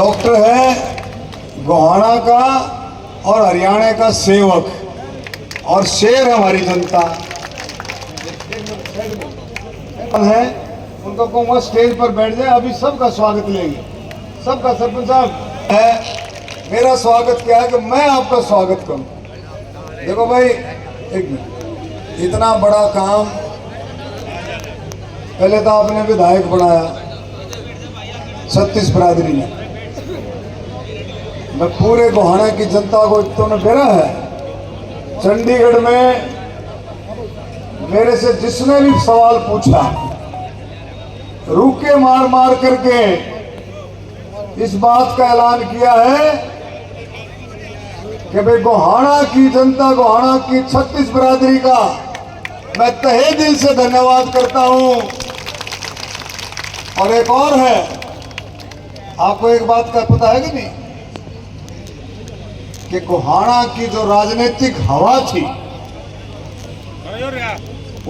Doctor है गोहाना का और हरियाणा का सेवक और शेर है हमारी जनता है। उनको कहूँगा स्टेज पर बैठ जाए, अभी सबका स्वागत लेंगे, सबका। सरपंच साहब है, मेरा स्वागत क्या है कि मैं आपका स्वागत करूं। देखो भाई, एक मिनट, इतना बड़ा काम पहले तो आपने विधायक बनाया 36 बिरादरी ने, मैं पूरे गोहाना की जनता को तो ने बेरा है। चंडीगढ़ में मेरे से जिसने भी सवाल पूछा, रुके मार मार करके इस बात का ऐलान किया है कि भाई गोहाना की जनता, गोहाना की 36 बिरादरी का मैं तहे दिल से धन्यवाद करता हूं। और एक और है, आपको एक बात का पता है कि नहीं कि गोहाना की जो राजनीतिक हवा थी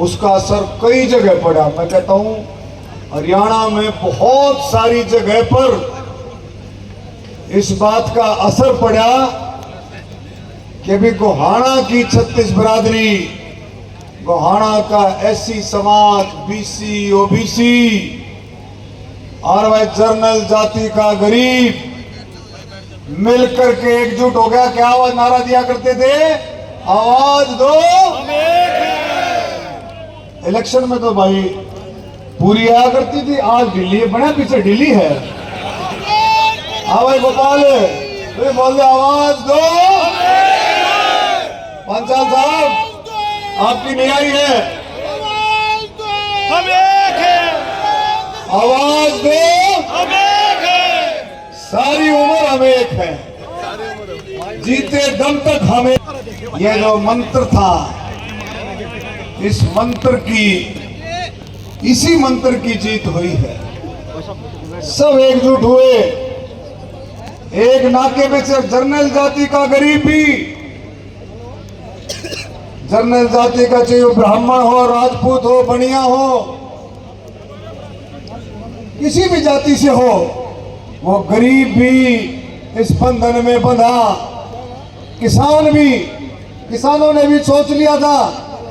उसका असर कई जगह पड़ा। मैं कहता हूं हरियाणा में बहुत सारी जगह पर इस बात का असर पड़ा कि भी गोहाना की 36 बिरादरी, गोहाना का एससी समाज, बीसी, ओबीसी और वह जनरल जाति का गरीब मिलकर के एकजुट हो गया। क्या आवाज नारा दिया करते थे? आवाज दो। इलेक्शन में तो भाई पूरी आया करती थी, आज ढीली बना, पीछे ढीली है। हाँ भाई गोपाल, तो बोल दे आवाज दो। पंचाल साहब, आपकी न्याय है, हम एक हैं, आवाज दो। हम एक हैं, सारी उम्र हम एक है, जीते दम तक हमें। यह जो मंत्र था, इस मंत्र की, इसी मंत्र की जीत हुई है। सब एकजुट हुए, एक नाके पे से जनरल जाति का गरीब भी, जनरल जाति का चाहे वो ब्राह्मण हो, राजपूत हो, बनिया हो, किसी भी जाति से हो, वो गरीब भी इस बंधन में बंधा। किसान भी, किसानों ने भी सोच लिया था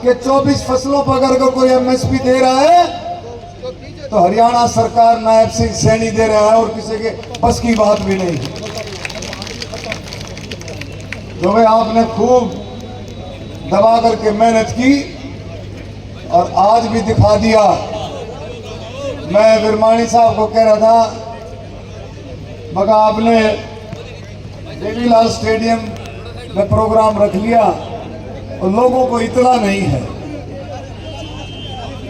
कि 24 फसलों पर अगर कोई एमएसपी दे रहा है तो हरियाणा सरकार नायब सिंह सैनी दे रहा है और किसी के बस की बात भी नहीं। तो भाई आपने खूब दबा करके मेहनत की और आज भी दिखा दिया। मैं विरमाणी साहब को कह रहा था, मगर आपने देवीलाल स्टेडियम में प्रोग्राम रख लिया और लोगों को इतना नहीं है।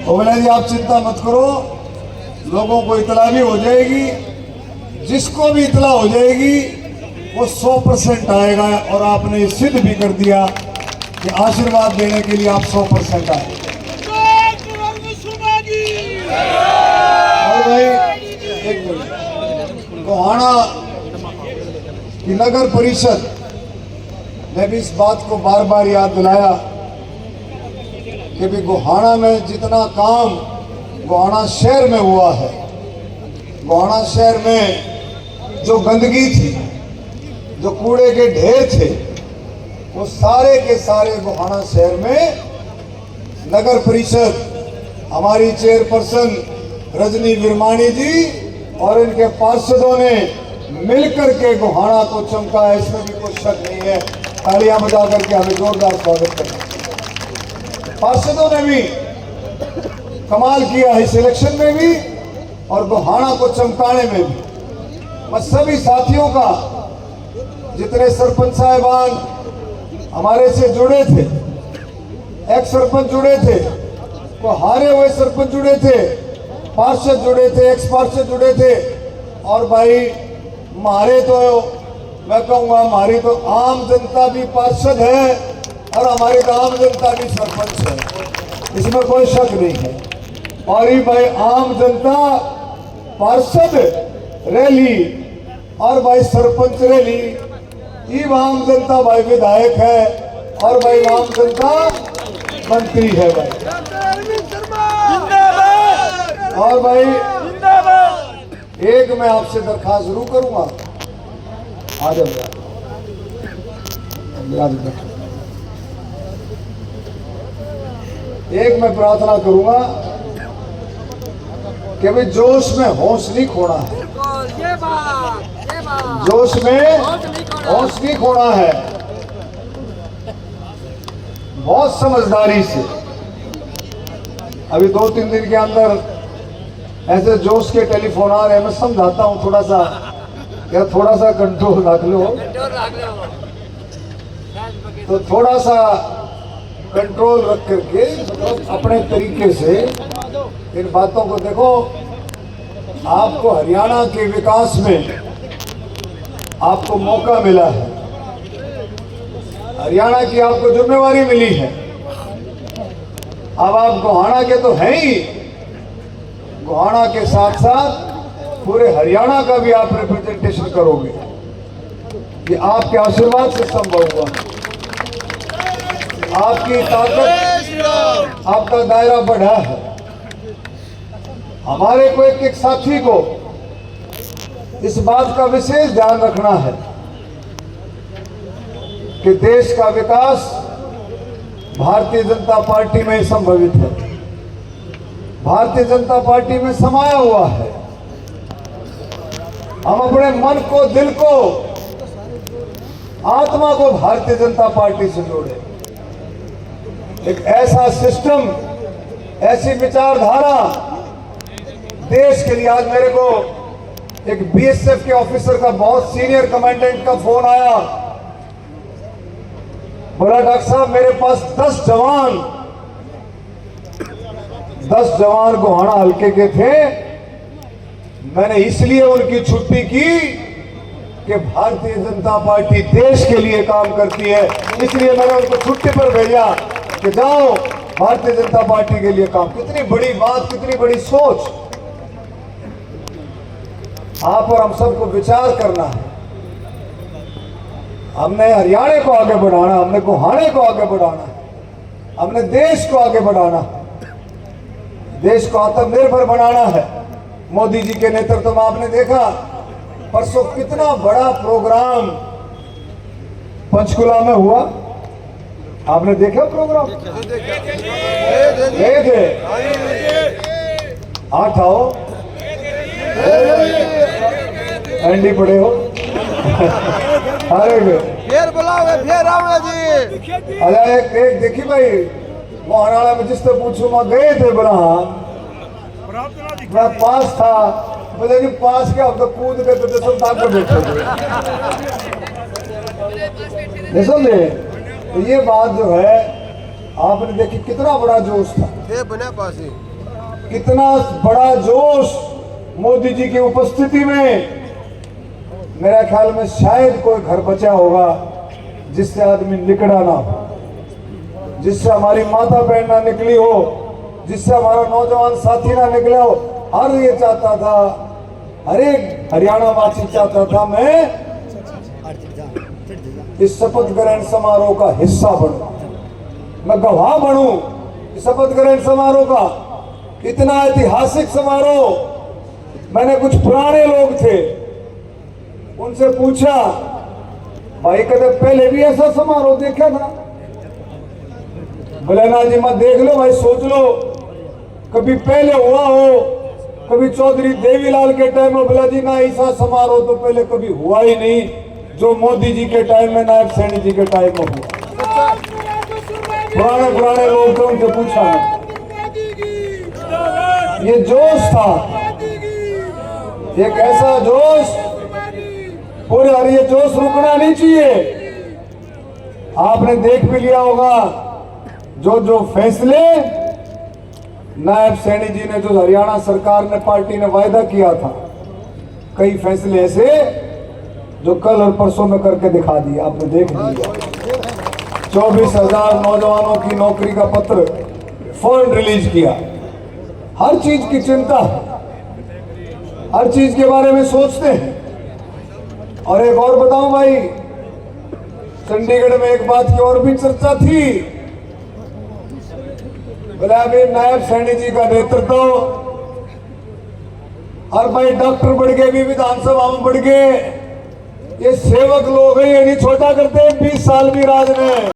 तो बोला जी आप चिंता मत करो, लोगों को इतला भी हो जाएगी, जिसको भी इतला हो जाएगी वो 100% आएगा। और आपने सिद्ध भी कर दिया कि आशीर्वाद देने के लिए आप 100% आए। और भाई एक मिनट, गोहाना की नगर परिषद ने भी इस बात को बार बार याद दिलाया कि भी गोहाना में जितना काम गोहाना शहर में हुआ है, गोहाना शहर में जो गंदगी थी, जो कूड़े के ढेर थे, वो सारे के सारे गोहाना शहर में नगर परिषद, हमारी चेयरपर्सन रजनी विरमाणी जी और इनके पार्षदों ने मिलकर के गोहाना को चमका है, इसमें भी कोई शक नहीं है। तालियां बजा करके हमें जोरदार स्वागत करना। पार्षदों ने भी कमाल किया है इस इलेक्शन में भी और गोहाना को चमकाने में भी। मैं सभी साथियों का, जितने सरपंच साहिबान हमारे से जुड़े थे, एक्स सरपंच जुड़े थे, को हारे हुए सरपंच जुड़े थे, पार्षद जुड़े थे, एक्स पार्षद जुड़े थे, और भाई हमारे तो, मैं कहूँगा हमारी तो आम जनता भी पार्षद है और हमारी तो आम जनता भी सरपंच है, इसमें कोई शक नहीं है। और ये भाई आम जनता पार्षद रैली और भाई सरपंच रैली, ये आम जनता भाई विधायक है और भाई आम जनता मंत्री है भाई। और भाई एक मैं आपसे दरखास्त जरूर करूंगा आ जाओ यार। एक मैं प्रार्थना करूंगा कि भाई जोश में होश नहीं खोना है, जोश में होश नहीं खोना है, बहुत समझदारी से। अभी 2-3 दिन के अंदर ऐसे जोश के टेलीफोन आ रहे हैं, मैं समझाता हूँ थोड़ा सा, या थोड़ा सा कंट्रोल रख लो, तो थोड़ा सा कंट्रोल रख करके मतलब अपने तरीके से इन बातों को देखो। आपको हरियाणा के विकास में आपको मौका मिला है, हरियाणा की आपको जिम्मेवारी मिली है। अब आप गोहाना के तो हैं ही, गोहाना के साथ साथ पूरे हरियाणा का भी आप रिप्रेजेंटेशन करोगे। ये आपके आशीर्वाद से संभव हुआ। आपकी ताकत, आपका दायरा बढ़ा है। हमारे को एक साथी को इस बात का विशेष ध्यान रखना है कि देश का विकास भारतीय जनता पार्टी में संभवित है, भारतीय जनता पार्टी में समाया हुआ है। हम अपने मन को, दिल को, आत्मा को भारतीय जनता पार्टी से जोड़े। एक ऐसा सिस्टम, ऐसी विचारधारा देश के लिए। आज मेरे को एक बीएसएफ के ऑफिसर का, बहुत सीनियर कमांडेंट का फोन आया, बोला डॉक्टर साहब मेरे पास 10 जवान गोहाना हल्के के थे, मैंने इसलिए उनकी छुट्टी की कि भारतीय जनता पार्टी देश के लिए काम करती है, इसलिए मैंने उनको छुट्टी पर भेजा कि जाओ भारतीय जनता पार्टी के लिए काम। कितनी बड़ी बात, कितनी बड़ी सोच। आप और हम सबको विचार करना है। हमने हरियाणा को आगे बढ़ाना, हमने गोहाने को आगे बढ़ाना, हमने देश को आगे बढ़ाना, देश को आत्मनिर्भर बनाना है। मोदी जी के नेतृत्व में आपने देखा परसों कितना बड़ा प्रोग्राम पंचकुला में हुआ। आपने देखा प्रोग्राम? देखे आठ आओ, एंडी पड़े हो। अरे फिर बुलाओगे, फिर आओगे जी। अरे एक देखी भाई, वो हरियाणा में जिससे पूछू मैं गए थे बोला हाँ मैं पास था, बोले कि पास के अब तो कूद के तो सब ताक कर बैठे थे। समझे? तो ये बात जो है आपने देखी, कितना बड़ा जोश था, बने पासी कितना बड़ा जोश मोदी जी की उपस्थिति में। मेरा ख्याल में शायद कोई घर बचा होगा जिससे आदमी निकला ना हो, जिससे हमारी माता बहन ना निकली हो, जिससे हमारा नौजवान साथी ना निकला हो। हर ये चाहता था, हर एक हरियाणा वासी चाहता था मैं इस शपथ ग्रहण समारोह का हिस्सा बनूं, मैं गवाह बनूं इस शपथ ग्रहण समारोह का। इतना ऐतिहासिक समारोह। मैंने कुछ पुराने लोग थे, उनसे पूछा भाई कदे पहले भी ऐसा समारोह देखा था? बोले ना जी मत देख लो भाई, सोच लो कभी पहले हुआ हो, कभी चौधरी देवीलाल के टाइम में। बोला जी ना ऐसा समारोह तो पहले कभी हुआ ही नहीं जो मोदी जी के टाइम में, नायब सैनी जी के टाइम में हुआ। पुराने लोग थे, उनसे पूछा ये जोश था, एक ऐसा जोश पूरे। और ये जोश रुकना नहीं चाहिए। आपने देख भी लिया होगा जो फैसले नायब सैनी जी ने, जो हरियाणा सरकार ने, पार्टी ने वायदा किया था, कई फैसले ऐसे जो कल और परसों में करके दिखा दिए, आपने देख लिया। 24,000 नौजवानों की नौकरी का पत्र फौरन रिलीज किया। हर चीज की चिंता है, हर चीज के बारे में सोचते हैं। और एक और बताऊं भाई, चंडीगढ़ में एक बात की और भी चर्चा थी। बोले अभी नायब सैनी जी का नेतृत्व, और भाई डॉक्टर बढ़ गए भी, विधानसभा में बढ़ गए, ये सेवक लोग हैं, ये नहीं छोटा करते 20 साल भी राज में।